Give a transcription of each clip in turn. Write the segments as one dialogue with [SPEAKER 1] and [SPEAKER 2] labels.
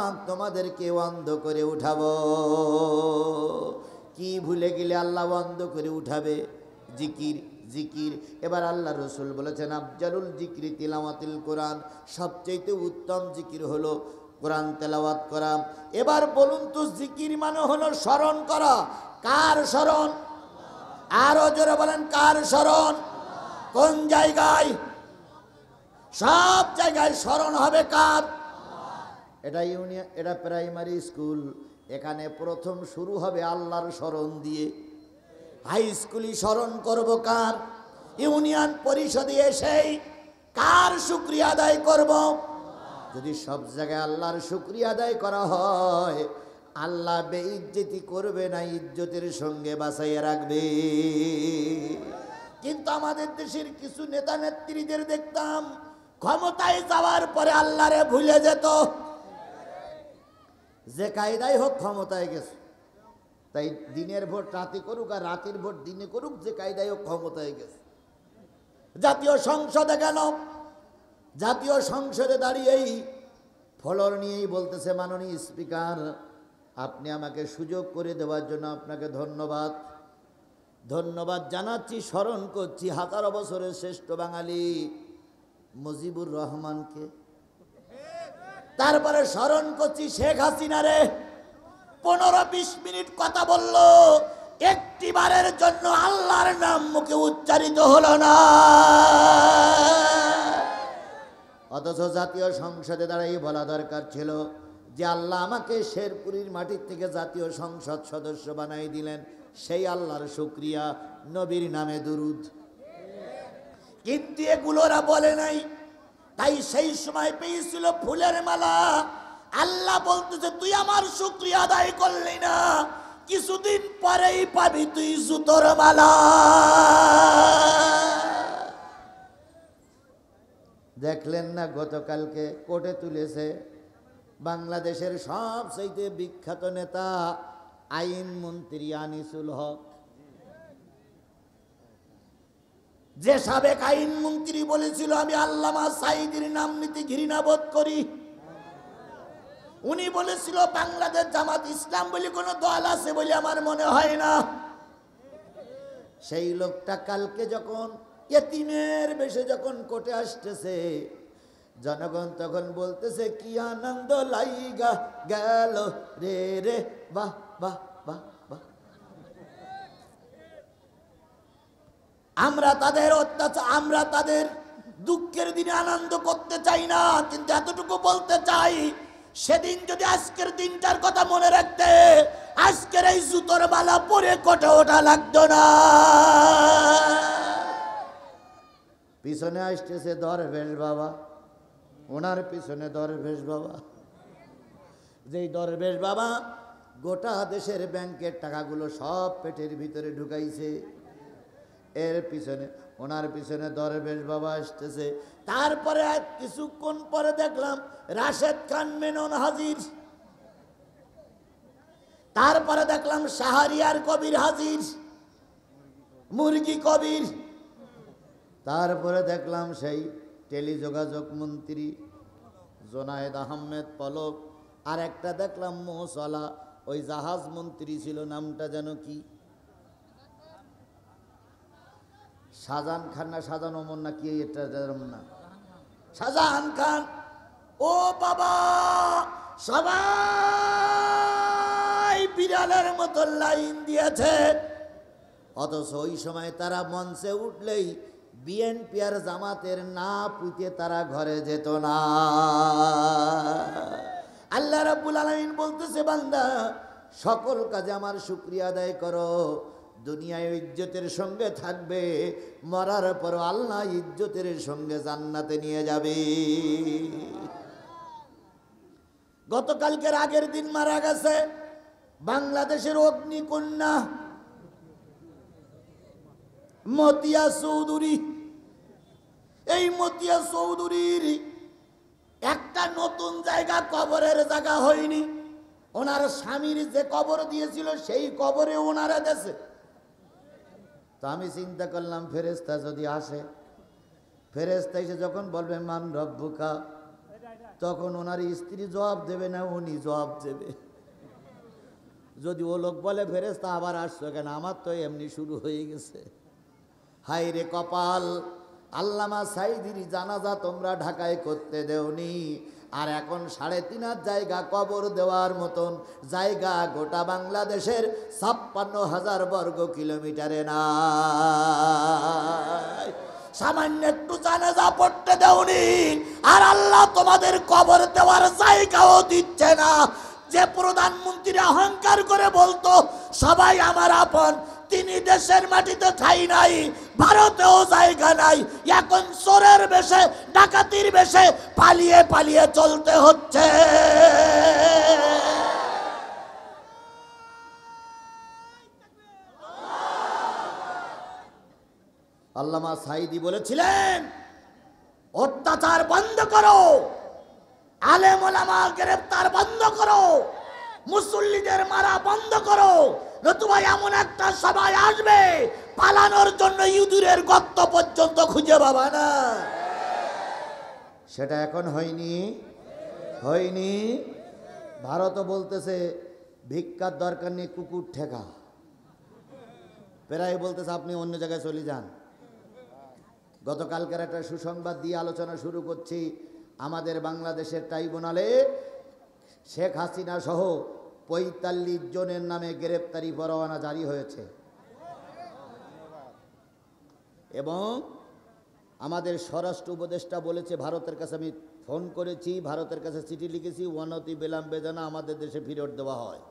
[SPEAKER 1] তোমাদেরকে অন্ধ করে উঠাবো। কি ভুলে গেলে আল্লাহ অন্ধ করে উঠাবে? জিকির, জিকির। এবার আল্লাহ রসুল বলেছেন আফজালুল জিকরি তিলাওয়াতুল কোরআন, সবচেয়ে উত্তম জিকির হলো কোরআন তেলাওয়াত করা। এবার বলুন তো, জিকির মানে হলো স্মরণ করা। কার স্মরণ? আরো জোরে বলেন, কার স্মরণ? কোন জায়গায়? সব জায়গায় স্মরণ হবে কার? এটা ইউনিয়ন, এটা প্রাইমারি স্কুল, এখানে প্রথম শুরু হবে আল্লাহর স্মরণ দিয়ে। হাই স্কুলই স্মরণ করব কার? ইউনিয়ন পরিষদে এসেই কার শুকরিয়া আদায় করব? যদি সব জায়গায় আল্লাহর শুকরিয়া আদায় করা হয়, আল্লাহ বেইজ্জতি করবে না, ইজ্জতের সঙ্গে বাঁচাইয়া রাখবে। কিন্তু আমাদের দেশের কিছু নেতা নেত্রীদের দেখতাম ক্ষমতায় যাওয়ার পরে আল্লাহরে ভুলে যেত। যে কায়দায় হোক ক্ষমতায় গেছে, তাই দিনের ভোট রাতে করুক আর রাতের ভোট দিনে করুক, যে কায়দায় হোক ক্ষমতায় গেছে। জাতীয় সংসদে গেল, জাতীয় সংসদে দাঁড়িয়েই ফলর নিয়েই বলতেছে, মাননীয় স্পিকার, আপনি আমাকে সুযোগ করে দেওয়ার জন্য আপনাকে ধন্যবাদ। ধন্যবাদ জানাচ্ছি, স্মরণ করছি হাজার বছরের শ্রেষ্ঠ বাঙালি মুজিবুর রহমানকে। তারপরে স্মরণ করছি শেখ হাসিনারে। 15-20 মিনিট কথা বলল, একটি বারের জন্য আল্লাহর নাম মুখে উচ্চারিত হলো না। অথচ জাতীয় সংসদে দাঁড়িয়ে বলা দরকার ছিল যে আল্লাহ আমাকে শেরপুরের মাটির থেকে জাতীয় সংসদ সদস্য বানাই দিলেন, সেই আল্লাহর শুকরিয়া, নবীর নামে দুরুদ। কিন্তু এগুলো ওরা বলে নাই। তাই সেই সময় পেয়েছিল ফুলের মালা। আল্লাহ বলতেছে, তুই আমার শুকরিয়া আদায় করলি না, কিছুদিন পরেই পাবি তুই জুতোর মালা। দেখলেন না গতকালকে কোর্টে তুলেছে বাংলাদেশের সবচেয়ে বিখ্যাত নেতা আইন মন্ত্রী আনিসুল হক, যে সাবেক আইন মন্ত্রী বলেছিল আমি আল্লামা সাঈদীর নাম নিতে ঘৃণা বোধ করি। উনি বলেছিল বাংলাদেশ জামাত ইসলাম বলে কোন দল আছে বলে আমার মনে হয় না। সেই লোকটা কালকে যখন ইতিমের বেশে যখন কোর্টে আসতেছে, জনগণ তখন বলতেছে, কি আনন্দ লাইগা গেল রে রে, বাহ বাহ বাহ বাহ। আমরা তাদের অত্যাচার, আমরা তাদের দুঃখের দিনে আনন্দ করতে চাই না, কিন্তু এতটুকু বলতে চাই, সেদিন যদি আজকের দিনটার কথা মনে রাখতে, আজকের এই জুতোর মালা পরে কোটে ওঠা লাগতো না। পিছনে আসতেছে দরবেশ বাবা, ওনার পিছনে দরবেশ বাবা, যেই দরবেশ বাবা গোটা দেশের ব্যাংকের টাকাগুলো সব পেটের ভিতরে ঢুকাইছে, এর পিছনে, ওনার পিছনে দরবেশ বাবা আসতেছে। তারপরে কিছুক্ষণ পরে দেখলাম রাশেদ খান মেনন হাজির, তারপরে দেখলাম শাহরিয়ার কবির হাজির, মুরগি কবির, তারপরে দেখলাম সেই টেলিযোগাযোগ মন্ত্রী জোনায়েদ আহমেদ পলক, আর একটা দেখলাম মোহসালা, ওই জাহাজ মন্ত্রী ছিল, নামটা যেন কি, শাহজাহান খান না শাহজাহান ওমর না কি, এটা না, শাহজাহান খান। ও বাবা, সবাই বিড়ালের মতো লাইন দিয়েছে, অথচ ওই সময় তারা মঞ্চে উঠলেই বিএনপি আর জামাতের না পুঁতে তারা ঘরে যেত না। আল্লাহ রাব্বুল আলামিন বলতেছে, বান্দা সকল কাজে আমার শুকরিয়া আদায় করো, দুনিয়ায় ইজ্জতের সঙ্গে থাকবে, মরার পর আল্লাহ ইজ্জতের সঙ্গে জান্নাতে নিয়ে যাবে। গতকালকের আগের দিন মারা গেছে বাংলাদেশের অগ্নিকন্যা মতিয়া চৌধুরী। এই মতিয়া চৌধুরীর একটা নতুন জায়গা, কবরের জায়গা হয়নি। ওনার স্বামীর যে কবর দিয়েছিল সেই কবরে ওনারা দেশে। তো আমি চিন্তা করলাম, ফেরেশতা যদি আসে, ফেরেশতা এসে যখন বলবে মান রব্বুকা, তো তখন ওনার স্ত্রী জবাব দেবে না, উনি জবাব দেবে। যদি ও লোক বলে ফেরেশতা আবার আসছো কেন, আমার তো এমনি শুরু হয়ে গেছে। হায় রে কপাল, আল্লামা সাইদির জানাজা তোমরা ঢাকায় করতে দেওনি, আর এখন 3.5 জায়গা কবর দেওয়ার মতন জায়গা গোটা বাংলাদেশের 56,000 বর্গ কিলোমিটারে নাই। সামান্য একটু জানাজা পড়তে দেওনি, আর আল্লাহ তোমাদের কবর দেওয়ার জায়গাও দিচ্ছে না। যে প্রধানমন্ত্রী অহংকার করে বলতো সবাই আমার আপন, তিনি দেশের মাটিতে ঠাঁই নাই, ভারতেও জায়গা নাই, এখন চোরের বেশে, ডাকাতির বেশে পালিয়ে পালিয়ে চলতে হচ্ছে। আল্লামা সাইদি বলেছিলেন, অত্যাচার বন্ধ করো, আলেম ওলামা গ্রেফতার বন্ধ করো, মুসল্লিদের মারা বন্ধ করো, নতুবা এমন একটা সবাই আসবে পালানোর জন্য ইঁদুরের গর্ত পর্যন্ত খুঁজে পাবা না। সেটা এখন হয়নি, হয়নি। ভারতও বলতেছে ভিক্ষার দরকার নেই, কুকুর ঠেকা। প্রায় বলতেছে আপনি অন্য জায়গায় চলে যান। গতকালকের একটা সুসংবাদ দিয়ে আলোচনা শুরু করছি। আমাদের বাংলাদেশের ট্রাইব্যুনালে শেখ হাসিনা সহ 45 জনের নামে গ্রেপ্তারি পরোয়ানা জারি হয়েছে, এবং আমাদের স্বরাষ্ট্র উপদেষ্টা বলেছে, ভারতের কাছে আমি ফোন করেছি, ভারতের কাছে চিঠি লিখেছি, অনতি বিলম্বে যেন আমাদের দেশে ফেরত দেওয়া হয়।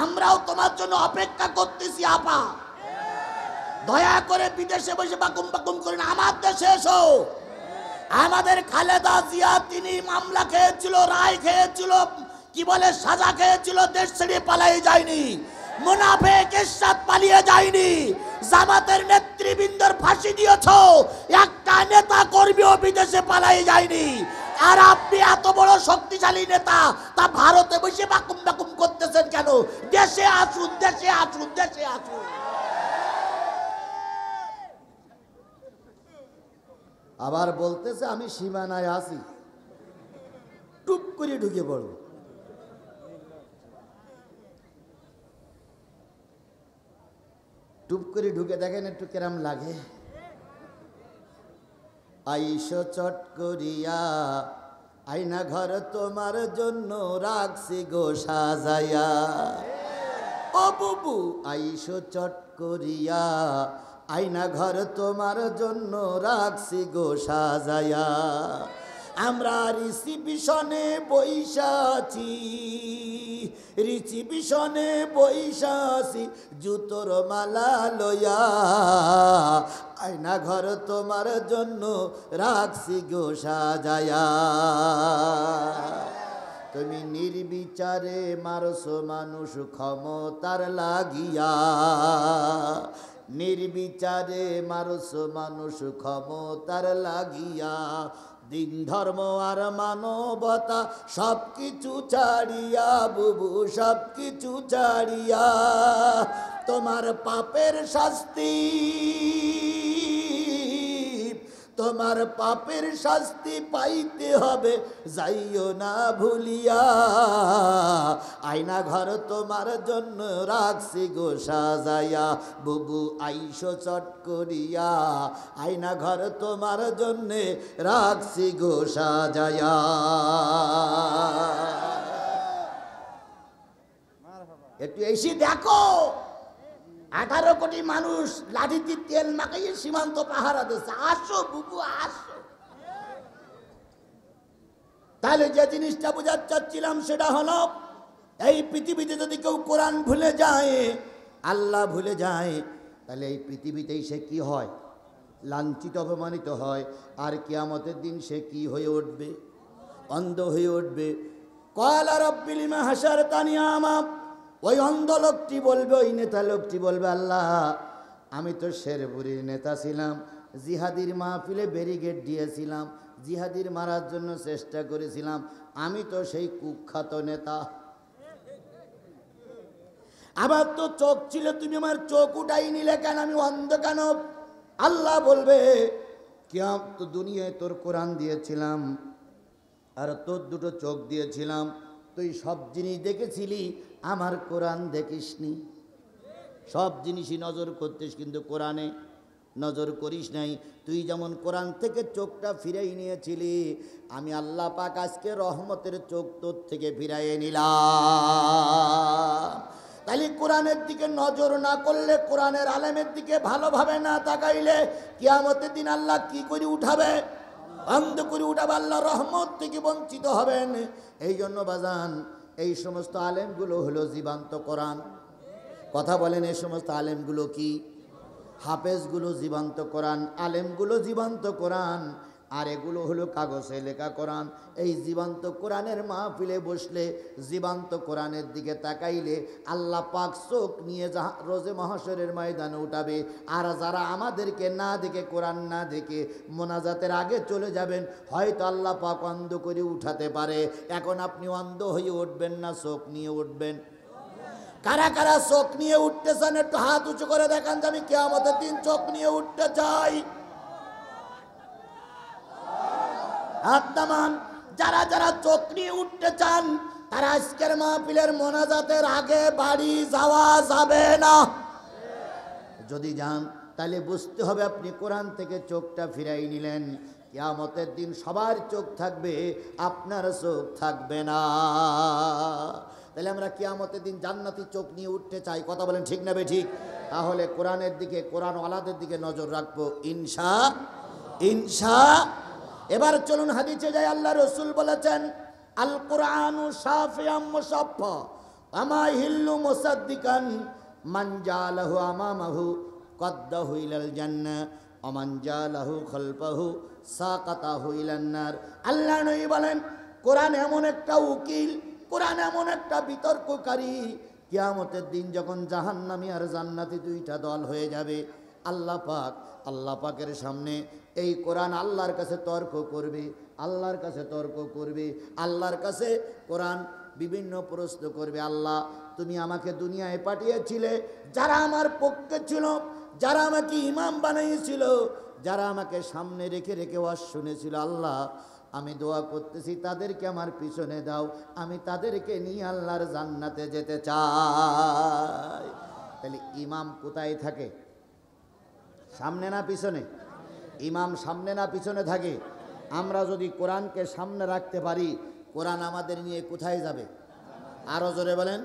[SPEAKER 1] আমরাও তোমার জন্য অপেক্ষা করতেছি আপা, দয়া করে বিদেশে বসে বাকুম বাকুম করেন, আমার দেশে এসো। আমাদের খালেদা জিয়া, তিনি মামলা খেয়েছিল, রায় খেয়েছিল, কি বলে সাজা খেয়েছিল, দেশ ছেড়ে পালাই যায়নি। মুনাফেক এরশাদ পালিয়ে যায়নি। জামাতের নেতৃবৃন্দর ফাঁসি দিয়েছ, একটা নেতা কর্মীও বিদেশে পালাই যায়নি। আর আপনি এত বড় শক্তিশালী নেতা, তা ভারতে বসে বাকুম বাকুম করতেছেন কেন? দেশে আসুন, দেশে আসুন, দেশে আসুন। আবার বলতেছে আমি সীমানায় আছি, টুপ করে ঢুকে পড়ব। টুপ করে ঢুকে দেখেন একটু কেরাম লাগে। আইসো চট করিয়া, আয়না ঘর তোমার জন্য রাখছি গো সাজাইয়া। ও বুবু আইসো চট করিয়া, আয়না ঘর তোমার জন্য রাখছি গো সাজাইয়া। আমরা রিসিপিশনে বৈশাছি, রিসিপিশনে বৈশাছি, জুতোর মালা লইয়া, আয়না ঘর তোমার জন্য রাখছি গো সাজাইয়া। তুমি নির্বিচারে মারছো মানুষ ক্ষমতার লাগিয়া, নির্বিচারে মারছো মানুষ ক্ষমতার লাগিয়া। দিন ধর্ম আর মানবতা সব কিছু ছাড়িয়া, বুবু সব কিছু ছাড়িয়া, তোমার পাপের শাস্তি, তোমার পাপের শাস্তি পাইতে হবে, যাইও না ভুলিয়া। আয়না ঘর তোমার জন্য রাখছি গো সাজাইয়া, বুবু আইসো চট করিয়া, আয়না ঘর তোমার জন্য রাখছি গো সাজাইয়া। একটু এসে দেখো, 18 কোটি মানুষ লাঠিতে তেল মাখাইয়ে সীমান্ত পাহারা দিচ্ছে। আসো বুবু আসো। তাহলে যে জিনিসটা বোঝাতে চাচ্ছিলাম সেটা হলো, এই পৃথিবীতে যদি কেউ কোরআন ভুলে যায়, আল্লাহ ভুলে যায়, তাহলে এই পৃথিবীতেই সে কি হয়? লাঞ্ছিত অপমানিত হয়। আর কিয়ামতের দিন সে কি হয়ে উঠবে? অন্ধ হয়ে উঠবে। ক্বালা রাব্বি লিমা হাশারতানি আমা, ওই অন্ধ লোকটি বলবে, ওই নেতা লোকটি বলবে, আল্লাহ আমি তো শেরপুরের নেতা ছিলাম, জিহাদির মাহফিলে ব্যারিকেড দিয়েছিলাম, জিহাদির মারার জন্য চেষ্টা করেছিলাম, আমি তো সেই কুখ্যাত নেতা। আবার তো চোখ ছিল, তুমি আমার চোখ উঠাই নিলে কেন? আমি অন্ধ কেন? আল্লাহ বলবে, কিয়াম তো দুনিয়ায় তোর কোরআন দিয়েছিলাম, আর তোর দুটো চোখ দিয়েছিলাম, তুই সব জিনিস দেখেছিলি, আমার কোরআন দেখিসনি। সব জিনিসই নজর করতিস, কিন্তু কোরআনে নজর করিস নাই। তুই যেমন কোরআন থেকে চোখটা ফিরাই নিয়েছিলি, আমি আল্লাহ পাক আজকে রহমতের চোখ তোর থেকে ফিরাইয়ে নিলাম। তাহলে কোরআনের দিকে নজর না করলে, কোরআনের আলেমের দিকে ভালোভাবে না তাকাইলে, কিয়ামতের দিন আল্লাহ কি করে উঠাবে? বন্ধ করে উঠাবে, আল্লাহ রহমত থেকে বঞ্চিত হবেন। এই জন্য বাজান, এই সমস্ত আলেমগুলো হলো জীবন্ত কোরআন। কথা বলেন, এই সমস্ত আলেমগুলো কি? হাফেজগুলো জীবন্ত কোরআন, আলেমগুলো জীবন্ত কোরআন, আর এগুলো হলো কাগজে লেখা কোরআন। এই জীবন্ত কোরআনের মাহফিলে বসলে, জীবন্ত কোরআনের দিকে তাকাইলে আল্লাহ পাক চোখ নিয়ে রোজে মহাশরের ময়দানে উঠাবে। আর যারা আমাদেরকে না দেখে, কোরআন না দেখে মোনাজাতের আগে চলে যাবেন, হয়তো আল্লাহ পাক অন্ধ করে উঠাতে পারে। এখন আপনি অন্ধ হয়ে উঠবেন না, চোখ নিয়ে উঠবেন? কারা কারা চোখ নিয়ে উঠতে চান? একটু হাত উঁচু করে দেখান যে আমি কিয়ামতের দিন চোখ নিয়ে উঠতে চাই। হাত নামান। যারা যারা চোখ নিয়ে উঠতে চান, তারা আজকের মাহফিলের মোনাজাতের আগে বাড়ি যাওয়া যাবে না। যদি যান, তাহলে বুঝতে হবে আপনি কোরআন থেকে চোখটা ফিরাই নিলেন। কিয়ামতের দিন সবার চোখ থাকবে, আপনার চোখ থাকবে না। তাহলে আমরা কিয়ামতের দিন জান্নাতি চোখ নিয়ে উঠতে চাই। কথা বলেন ঠিক না বেঠিক? তাহলে কোরআনের দিকে, কোরআন ওয়ালাদের দিকে নজর রাখবো ইনশা। এবার চলুন হাদিসে যাই। আল্লাহ রসুল বলেছেন, আল কোরআনু শাফিয়াম মুসাফফা আমা হিল্লু মুসাদ্দিকান মান জালাহু আমামাহু কদ্দাহু ইলাল জান্নাহ ওয়া মান জালাহু খালফাহু সাকাতাহু ইলান নার। আল্লাহ নবী বলেন, কোরআন এমন একটা উকিল, কোরআন এমন একটা বিতর্ককারী, কিয়ামতের দিন যখন জাহান্নামী আর জান্নাতি দুইটা দল হয়ে যাবে, আল্লাহ পাকের সামনে এই কোরআন আল্লাহর কাছে তর্ক করবে, আল্লাহর কাছে তর্ক করবে, আল্লাহর কাছে কোরআন বিভিন্ন প্রশ্ন করবে। আল্লাহ, তুমি আমাকে দুনিয়ায় পাঠিয়েছিলে, যারা আমার পক্ষে ছিল, যারা আমাকে ইমাম বানিয়েছিল, যারা আমাকে সামনে রেখে রেখে ওয়াজ শুনেছিল, আল্লাহ আমি দোয়া করতেছি তাদেরকে আমার পিছনে দাও, আমি তাদেরকে নিয়ে আল্লাহর জান্নাতে যেতে চাই। তাহলে ইমাম কোথায় থাকে? সামনে না পিছনে? ইমাম সামনে না পিছনে থাকে? আমরা যদি কোরআনকে সামনে রাখতে পারি, কোরআন আমাদের নিয়ে কোথায় যাবে? আরো জোরে বলেন,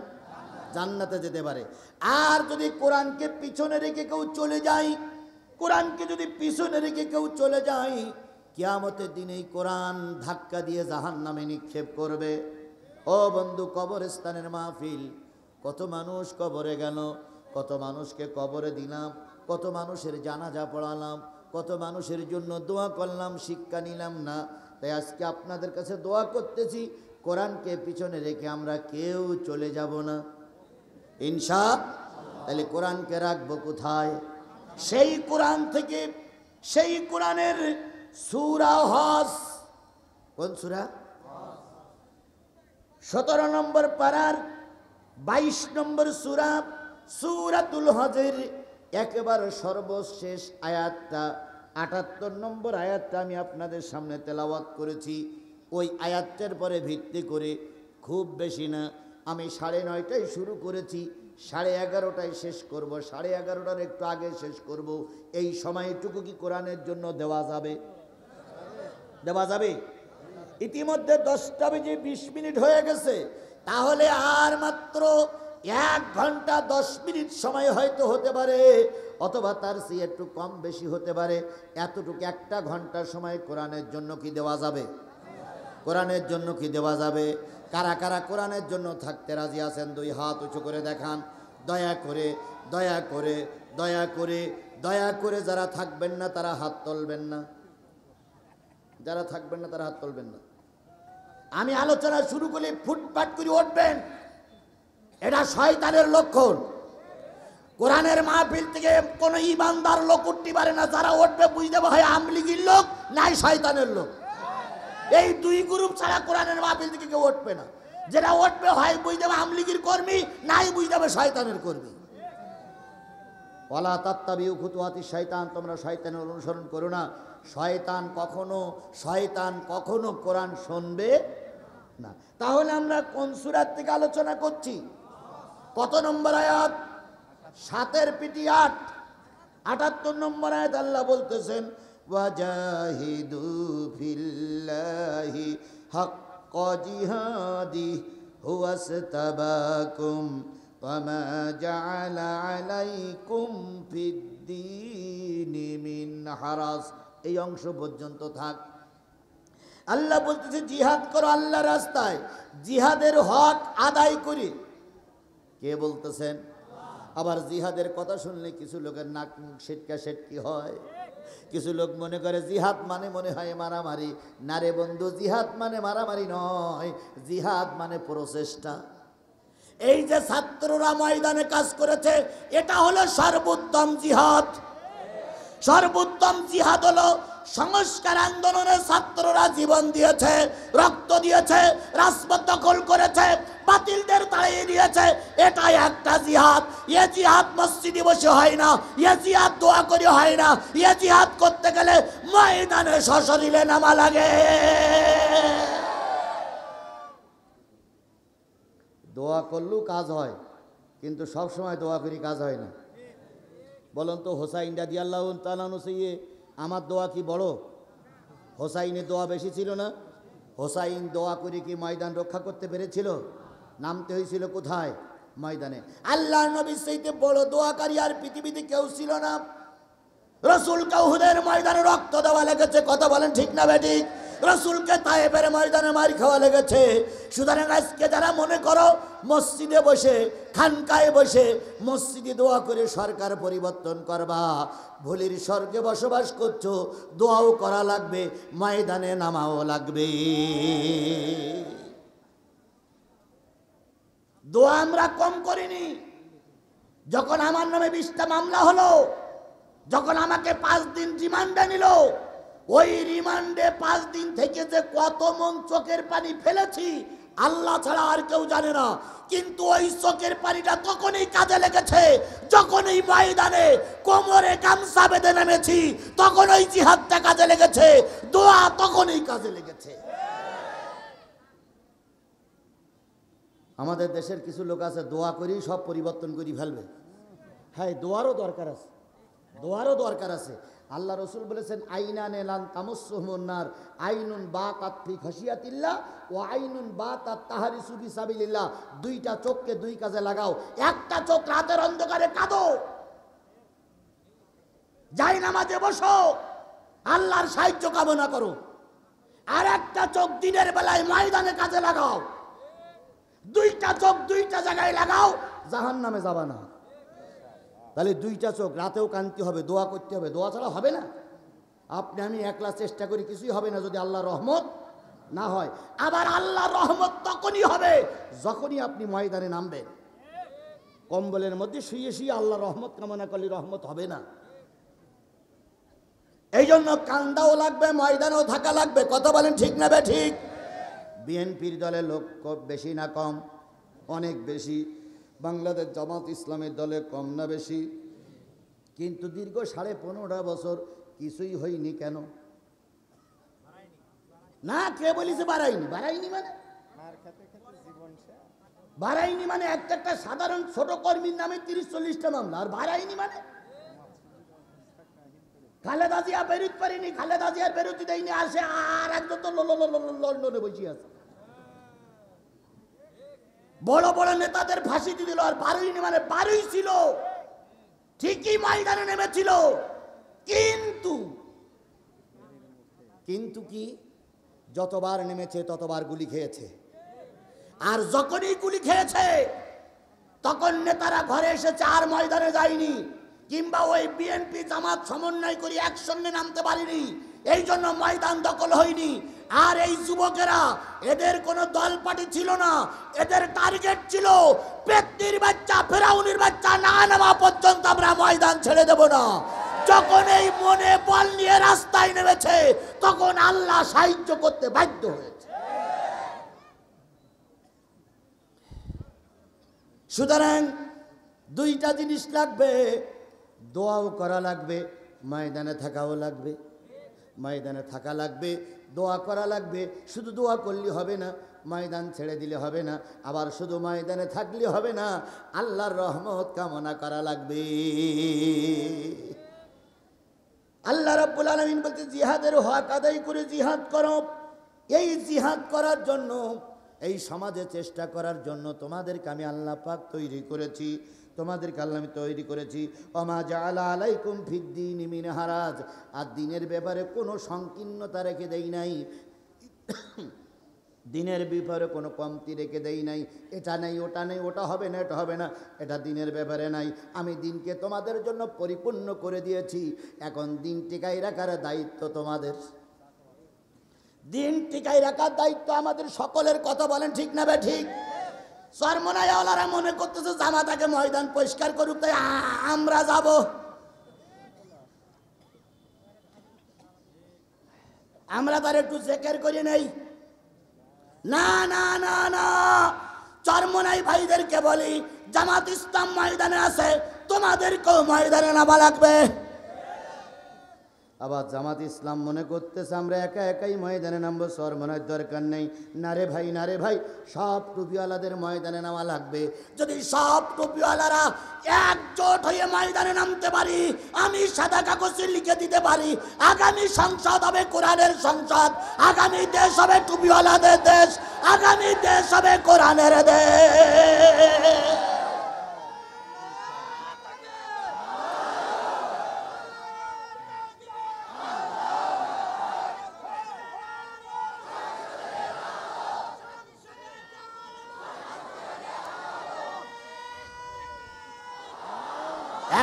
[SPEAKER 1] জান্নাতে যেতে পারে। আর যদি কোরআনকে পিছনে রেখে কেউ চলে যায়, কোরআনকে যদি পিছনে রেখে কেউ চলে যায়, কিয়ামতের দিন এই কোরআন ধাক্কা দিয়ে জাহান্নামে নিক্ষেপ করবে। ও বন্ধু, কবরস্থানের মাহফিল, কত মানুষ কবরে গেল, কত মানুষকে কবরে দিলাম, কত মানুষের জানাজা পড়ালাম, কত মানুষের জন্য দোয়া করলাম, শিক্ষা নিলাম না। তাই আজকে আপনাদের কাছে দোয়া করতেছি, কোরআনকে পিছনে রেখে আমরা কেউ চলে যাব না ইনশা। তাহলে কোরআনকে রাখবো কোথায়? সেই কোরআন থেকে, সেই কোরআনের সূরা হজ। কোন সূরা? 17 নম্বর পারার 22 নম্বর সূরা, সূরাতুল হজের একেবারে সর্বশেষ আয়াতটা, 78 নম্বর আয়াতটা আমি আপনাদের সামনে তেলাওয়াত করেছি। ওই আয়াতটার পরে ভিত্তি করে, খুব বেশি না, আমি 9:30টায় শুরু করেছি, 11:30টায় শেষ করব, 11:30টার একটু আগে শেষ করব। এই সময়টুকু কি কোরআনের জন্য দেওয়া যাবে? দেওয়া যাবে? ইতিমধ্যে 10টা বেজে 20 মিনিট হয়ে গেছে, তাহলে আর মাত্র 1 ঘন্টা 10 মিনিট সময় হয়তো হতে পারে, অথবা তার চেয়ে একটু কম বেশি হতে পারে। এতটুকু 1 ঘন্টা সময় কোরআনের জন্য কি দেওয়া যাবে? কোরআনের জন্য কি দেওয়া যাবে? কারা কারা কোরআনের জন্য থাকতে রাজি আছেন? 2 হাত উঁচু করে দেখান। দয়া করে, দয়া করে, দয়া করে, দয়া করে যারা থাকবেন না তারা হাত তুলবেন না। যারা থাকবেন না তারা হাত তুলবেন না। আমি আলোচনা শুরু করলে ফুটপাট করে উঠবেন, এটা শয়তানের লক্ষণ। কোরআনের মাহফিল থেকে কোনো ইমানদার লোক উঠতে পারে না। যারা উঠবে বুঝতে হবে হয় আওয়ামী লীগের লোক, নাই শয়তানের লোক। এই 2 গ্রুপ ছাড়া কোরআনের মাহফিল থেকে কেউ উঠবে না। যেটা উঠবে হয় বুঝতে হবে আওয়ামী লীগের কর্মী, নাই বুঝতে হবে শয়তানের কর্মী। ওয়ালা তাত্তাবিউ খুতুওয়াতিশ শাইতান, তোমরা শয়তানের অনুসরণ করো না। শয়তান কখনো কোরআন শুনবে না। তাহলে আমরা কোন সূরা থেকে আলোচনা করছি? কত নম্বর আয়াত? 7 পিটি 8, 78 নম্বর আয়াত। আল্লাহ বলতেছেন ওয়াজাহিদু ফিল্লাহি হাক্কা জিহাদি হুয়াসতাবাকুম ওয়ামা জাআলা আলাইকুম ফিদ্দীনি মিন হারাজ। এই অংশ পর্যন্ত থাক। আল্লাহ বলতেছে জিহাদ করো আল্লাহর রাস্তায়, জিহাদের হক আদায় করে। কে বলতেছেন? আবার জিহাদের কথা শুনলে কিছু লোকের নাক মুখ সেটকি হয়। কিছু লোক মনে করে জিহাদ মানে মনে হয় মারামারি। না রে বন্ধু, জিহাদ মানে মারামারি নয়, জিহাদ মানে প্রচেষ্টা। এই যে ছাত্ররা ময়দানে কাজ করেছে, এটা হলো সর্বোত্তম জিহাদ। সর্বোত্তম জিহাদ হলো সংস্কার আন্দোলনে ছাত্ররা জীবন দিয়েছে, রক্ত দিয়েছে, রাজপথ দখল করেছে, বাতিলদের তাড়িয়ে দিয়েছে। এটাই একটা জিহাদ। এ জিহাদ মসজিদে বসে হয় না, এ জিহাদ দোয়া করে হয় না। এ জিহাদ করতে গেলে ময়দানে সশরীরে নামা লাগে। দোয়া করলেও কাজ হয়, কিন্তু সব সময় দোয়া করি কাজ হয় না। বলুন তো, হোসাইন রাদিয়াল্লাহু তাআলা আনহু সে আমার দোয়া কি বড়? হোসাইনের দোয়া বেশি ছিল না? হোসাইন দোয়া করে কি ময়দান রক্ষা করতে পেরেছিল? নামতে হয়েছিল কোথায়? ময়দানে। আল্লাহর নবীর চাইতে বড় দোয়াকারী আর পৃথিবীতে কেউ ছিল না। রাসূলকে উহুদের ময়দানে রক্ত দেওয়া লেগেছে, কথা বলেন ঠিক না বেঠিক? রাসূলকে তায়েফের ময়দানে মার খাওয়া লেগেছে। সুতরাং আজকে যারা মনে করো মসজিদে বসে, খানকায় বসে মসজিদে দোয়া করে সরকার পরিবর্তন করবা, ভুলির স্বর্গে বসবাস করছো। দোয়াও করা লাগবে, ময়দানে নামাও লাগবে। দোয়া আমরা কম করিনি। যখন আমার নামে 20টা মামলা হলো, যখন আমাকে 5 দিন রিমান্ডে নিল, ওই রিমান্ডে 5 দিন থেকে যে কত মন চোখের পানি ফেলেছি আল্লাহ ছাড়া আর কেউ জানে না। কিন্তু ওই চোখের পানিটা তখনই কাজে লেগেছে যখন এই ময়দানে কোমরে গামছা বেঁধে নেমেছি, তখন ওই জিহাদটা কাজে লেগেছে, দোয়া তখনই কাজে লেগেছে। আমাদের দেশের কিছু লোক আছে দোয়া করেই সব পরিবর্তন করে ফেলবে। হ্যাঁ, দোয়ারও দরকার আছে, দোয়ারও দরকার আছে। আল্লাহ রসুল বলেছেন আইনানে লান তামাসসুহুমুন নার, আইনুন বাতাত ফি খাশিয়াতিল্লাহ ও আইনুন বাতাত তাহরিসু ফি সাবিলিল্লাহ। 2টা চোখকে 2 কাজে লাগাও। একটা চোখ রাতের অন্ধকারে কাঁদো, যাই নামাজে বসো, আল্লাহর সাহায্য কামনা করো। আর একটা চোখ দিনের বেলায় ময়দানে কাজে লাগাও। 2টা চোখ 2টা জায়গায় লাগাও, জাহান্নামে যাবা না। তাহলে 2টা চোখ, রাতেও কাঁদতে হবে, দোয়া করতে হবে। দোয়া ছাড়া হবে না। আপনি আমি একলা চেষ্টা করি কিছুই হবে না যদি আল্লাহর রহমত না হয়। আবার আল্লাহর রহমত তখনই হবে যখনই আপনি ময়দানে নামবেন। কম্বলের মধ্যে শুয়ে শুয়ে আল্লাহর রহমত কামনা করলে রহমত হবে না। এই জন্য কান্দাও লাগবে, ময়দানেও থাকা লাগবে। কথা বলেন ঠিক না ঠিক? বিএনপির দলে লোক বেশি না কম? অনেক বেশি। বাংলাদেশ জামাত ইসলামের দলে কম না বেশি? কিন্তু দীর্ঘ 15.5 বছর কিছুই হয়নি কেন? না, কে বলিছে বাড়াইনি? বাড়াইনি মানে বাড়াইনি মানে একটা সাধারণ ছোট কর্মীর নামে 30-40টা মামলা। আর বাড়াইনি মানে খালেদা জিয়া বেরোতে পারিনি, খালেদা জিয়ার বেরোতে দেয়নি, আসে আর একজন তো লন্ডনে বসে আছে। বড় বড় নেতাদের ফাঁসি দিয়ে দিল। আর বারোইনি মানে বারোই ছিল, ঠিকই ময়দানে নেমেছিল, কিন্তু কি যতবার নেমেছে ততবার গুলি খেয়েছে। আর যখনই গুলি খেয়েছে তখন নেতারা ঘরে এসেছে, আর ময়দানে যায়নি, কিংবা ওই বিএনপি জামাত সমন্বয় করে একসঙ্গে নামতে পারেনি। এই জন্য ময়দান দখল হয়নি। আর এই যুবকেরা, এদের কোনো দল পার্টি ছিল না, এদের টার্গেট ছিল পেত্নির বাচ্চা, ফেরাউনের বাচ্চা না নামা পর্যন্ত আমরা ময়দান ছেড়ে দেব না। যখন এই মনে বল নিয়ে রাস্তায় নেমেছে তখন আল্লাহ সাহায্য করতে বাধ্য হয়েছে। সুতরাং 2টা জিনিস লাগবে, দোয়াও করা লাগবে, ময়দানে থাকাও লাগবে। ময়দানে থাকা লাগবে, দোয়া করা লাগবে। শুধু দোয়া করলে হবে না, ময়দান ছেড়ে দিলে হবে না, আবার শুধু ময়দানে থাকলে হবে না, আল্লাহর রহমত কামনা করা লাগবে। আল্লাহ রাব্বুল আলামিন বলতে জিহাদের হক আদায় করে জিহাদ করো। এই জিহাদ করার জন্য, এই সমাজে চেষ্টা করার জন্য তোমাদেরকে আমি আল্লাহ পাক তৈরি করেছি, তোমাদেরকে আল্লাহ আমি তৈরি করেছি। ওমা জাআলা আলাইকুম ফিদ্দীনি মিন হারাজ, আর দিনের ব্যাপারে কোনো সংকীর্ণতা রেখে দেই নাই, দিনের ব্যাপারে কোনো কমতি রেখে দেই নাই। এটা নেই, ওটা নেই, ওটা হবে না, এটা হবে না, এটা দিনের ব্যাপারে নাই। আমি দিনকে তোমাদের জন্য পরিপূর্ণ করে দিয়েছি। এখন দিন টিকাই রাখার দায়িত্ব তোমাদের, দিন টিকাই রাখার দায়িত্ব আমাদের সকলের। কথা বলেন ঠিক না বে ঠিক? সরমনায়াওয়ালারা মনে করতেছে জামাতাকে ময়দান পরিষ্কার করুক, তাই আমরা যাব। আমরা তার একটু জেকের করি নেই? না না না না, চরমনাই ভাইদেরকে বলি, জামাত ইসলাম ময়দানে আছে, তোমাদেরকেও ময়দানে নামা লাগবে। আবার জামাত ইসলাম মনে করতেছে আমরা একা একাই ময়দানে নামবো, চরমনার দরকার নেই। না রে ভাই, না রে ভাই, সব টুপিওয়ালাদের ময়দানে নামা লাগবে। যদি সব টুপিওয়ালারা একজোট হয়ে ময়দানে নামতে পারি, আমি সাদা কাগজে লিখে দিতে পারি, আগামী সংসদ হবে কোরআনের সংসদ, আগামী দেশ হবে টুপিওয়ালাদের দেশ, আগামী দেশ হবে কোরআনের দেশ।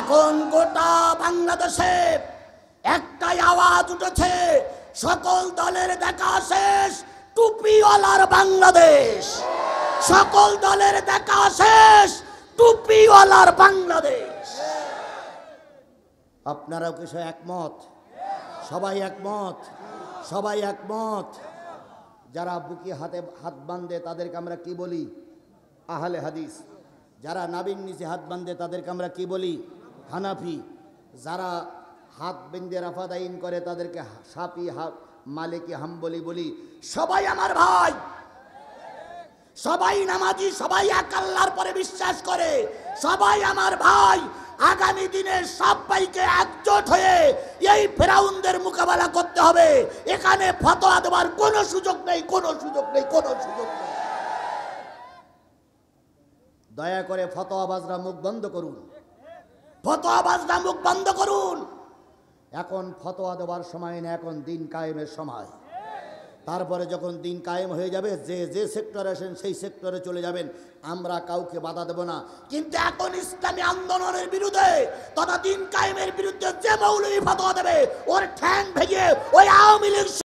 [SPEAKER 1] এখন গোটা বাংলাদেশে একটাই আওয়াজ উঠেছে, সকল দলের দেখা শেষ, টুপিওয়ালার বাংলাদেশ। সকল দলের দেখা শেষ, টুপিওয়ালার বাংলাদেশ। আপনারাও কিছু একমত? সবাই একমত? সবাই একমত? যারা বুকে হাতে হাত বাঁধে তাদেরকে আমরা কি বলি? আহলে হাদিস। যারা নাবির নিচে হাত বাঁধে তাদেরকে আমরা কি বলি? হানাফি। যারা হাত বেঁধে রাফাদাইন করে তাদেরকে সাফি, মালিকি, হাম্বলি বলি। সবাই আমার ভাই, সবাই নামাজি, সবাই এক আল্লাহর পরে বিশ্বাস করে, সবাই আমার ভাই। আগামী দিনে সবাইকে একজোট হয়ে এই ফেরাউনদের মোকাবেলা করতে হবে। এখানে ফতোয়া দেওয়ার কোনো সুযোগ নেই, কোনো সুযোগ নেই, কোনো সুযোগ নেই। দয়া করে ফতোয়াবাজরা মুখ বন্ধ করুন, ফতোয়াবাজরা মুখ বন্ধ করুন। এখন ফতোয়া দেওয়ার সময় না, এখন দিন কায়েমের সময়। তারপরে যখন দিন কায়েম হয়ে যাবে, যে যে সেক্টরে আসেন সেই সেক্টরে চলে যাবেন, আমরা কাউকে বাধা দেব না। কিন্তু এখন ইসলামী আন্দোলনের বিরুদ্ধে তথা দিন কায়েমের বিরুদ্ধে যে মৌলবী ফতোয়া দেবে, ওর ঠ্যাং ভেঙে ওই আওয়ামী লীগ